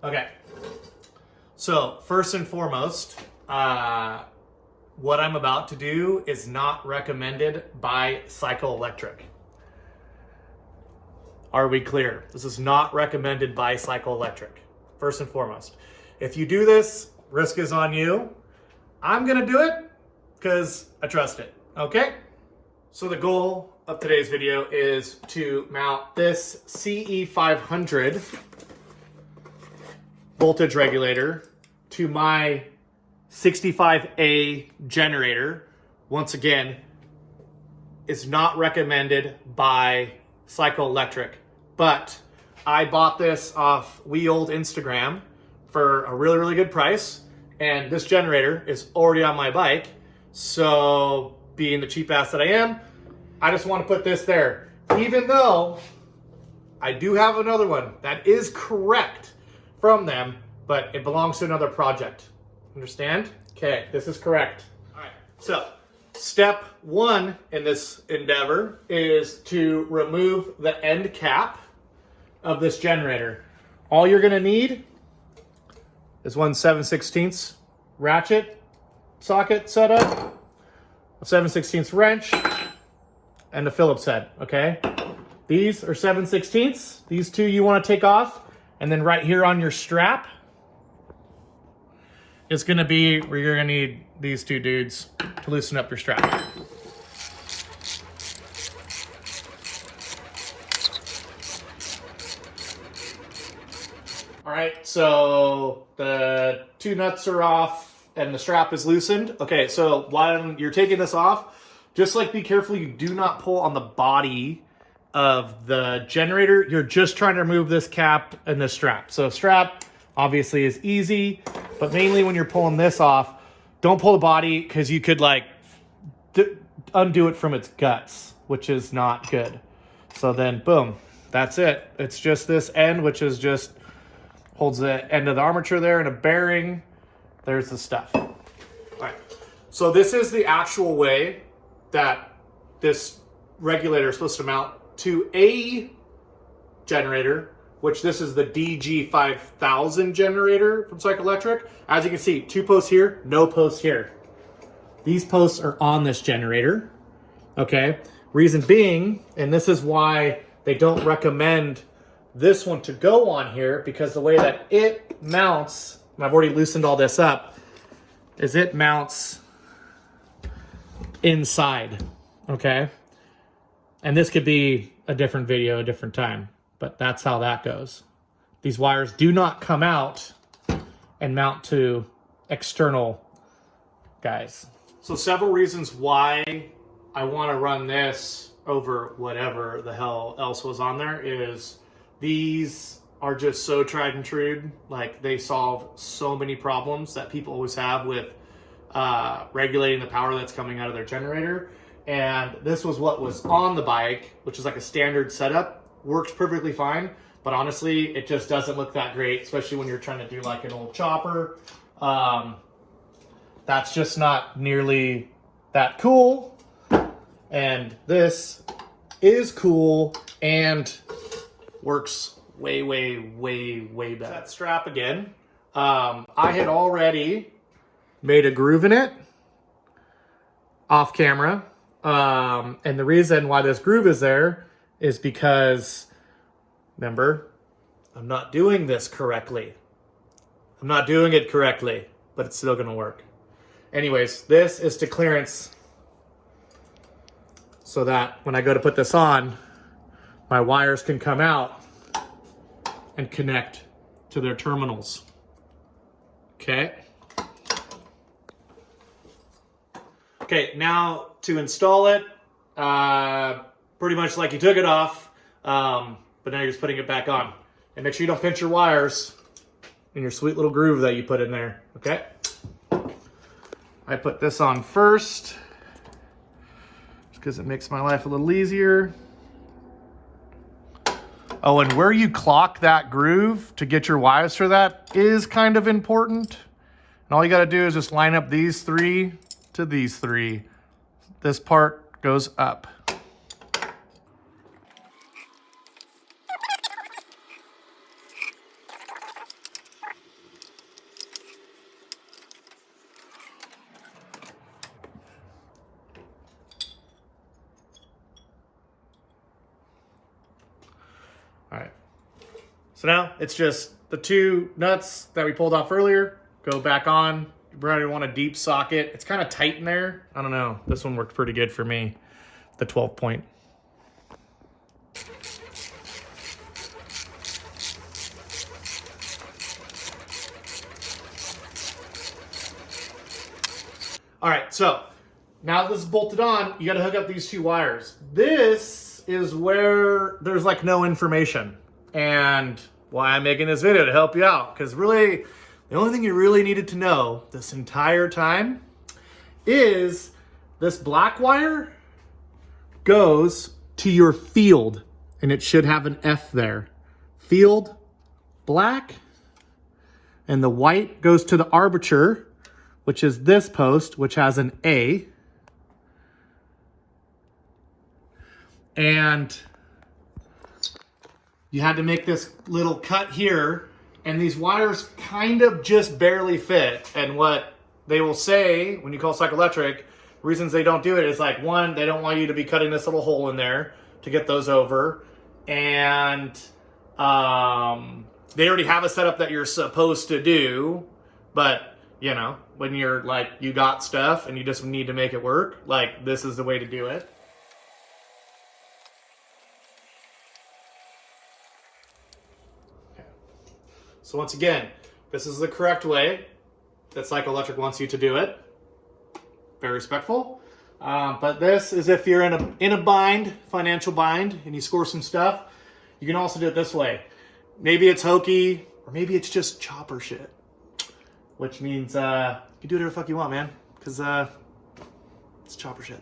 Okay, so first and foremost, what I'm about to do is not recommended by Cycle Electric. Are we clear? This is not recommended by Cycle Electric, first and foremost. If you do this, risk is on you. I'm gonna do it because I trust it, okay? So the goal of today's video is to mount this CE500 voltage regulator to my 65A generator. Once again, is not recommended by Cycle Electric, but I bought this off We Old Instagram for a really, really good price, and this generator is already on my bike, so being the cheap ass that I am, I just want to put this there, even though I do have another one that is correct from them, but it belongs to another project. Understand? Okay, this is correct. All right, so step one in this endeavor is to remove the end cap of this generator. All you're gonna need is one 7/16 ratchet socket setup, a 7/16 wrench, and a Phillips head, okay? These are 7/16. These two you wanna take off, and then right here on your strap, it's gonna be where you're gonna need these two dudes to loosen up your strap. All right, so the two nuts are off and the strap is loosened. Okay, so while you're taking this off, just like be careful you do not pull on the body of the generator. You're just trying to remove this cap and this strap. So strap obviously is easy, but mainly when you're pulling this off, don't pull the body because you could like undo it from its guts, which is not good. So then boom, that's it. It's just this end, which is just holds the end of the armature there and a bearing. There's the stuff. All right, so this is the actual way that this regulator is supposed to mount to a generator, which this is the DG5000 generator from Cycle Electric. As you can see, two posts here, no posts here. These posts are on this generator, okay? Reason being, and this is why they don't recommend this one to go on here, because the way that it mounts, and I've already loosened all this up, is it mounts inside, okay? And this could be a different video, a different time, but that's how that goes. These wires do not come out and mount to external guys. So several reasons why I want to run this over whatever the hell else was on there is these are just so tried and true. Like, they solve so many problems that people always have with regulating the power that's coming out of their generator. And this was what was on the bike, which is like a standard setup. Works perfectly fine, but honestly, it just doesn't look that great, especially when you're trying to do like an old chopper. That's just not nearly that cool. And this is cool and works way, way, way, way better. That strap again. I had already made a groove in it off camera. And the reason why this groove is there is because, remember, I'm not doing this correctly. I'm not doing it correctly, but it's still gonna work. Anyways, this is to clearance so that when I go to put this on, my wires can come out and connect to their terminals. Okay. Okay, now to install it, pretty much like you took it off, but now you're just putting it back on. And make sure you don't pinch your wires in your sweet little groove that you put in there, okay? I put this on first, just because it makes my life a little easier. Oh, and where you clock that groove to get your wires for that is kind of important. And all you gotta do is just line up these three to these three. This part goes up. So now it's just the 2 nuts that we pulled off earlier, go back on. You probably want a deep socket. It's kind of tight in there. I don't know. This one worked pretty good for me, the 12 point. All right, so now that this is bolted on, you got to hook up these 2 wires. This is where there's like no information, and why I'm making this video to help you out, because really the only thing you really needed to know this entire time is this black wire goes to your field, and it should have an F there. Field, black, and the white goes to the armature, which is this post, which has an A. And you had to make this little cut here, and these wires kind of just barely fit. And what they will say when you call Psychoelectric, reasons they don't do it is like, 1, they don't want you to be cutting this little hole in there to get those over. And they already have a setup that you're supposed to do, but you know, when you're like, you got stuff and you just need to make it work, like this is the way to do it. Okay. So once again, this is the correct way that Psychoelectric wants you to do it. Very respectful. But this is if you're in a bind, financial bind, and you score some stuff. You can also do it this way. Maybe it's hokey, or maybe it's just chopper shit. Which means you can do whatever the fuck you want, man. Because it's chopper shit.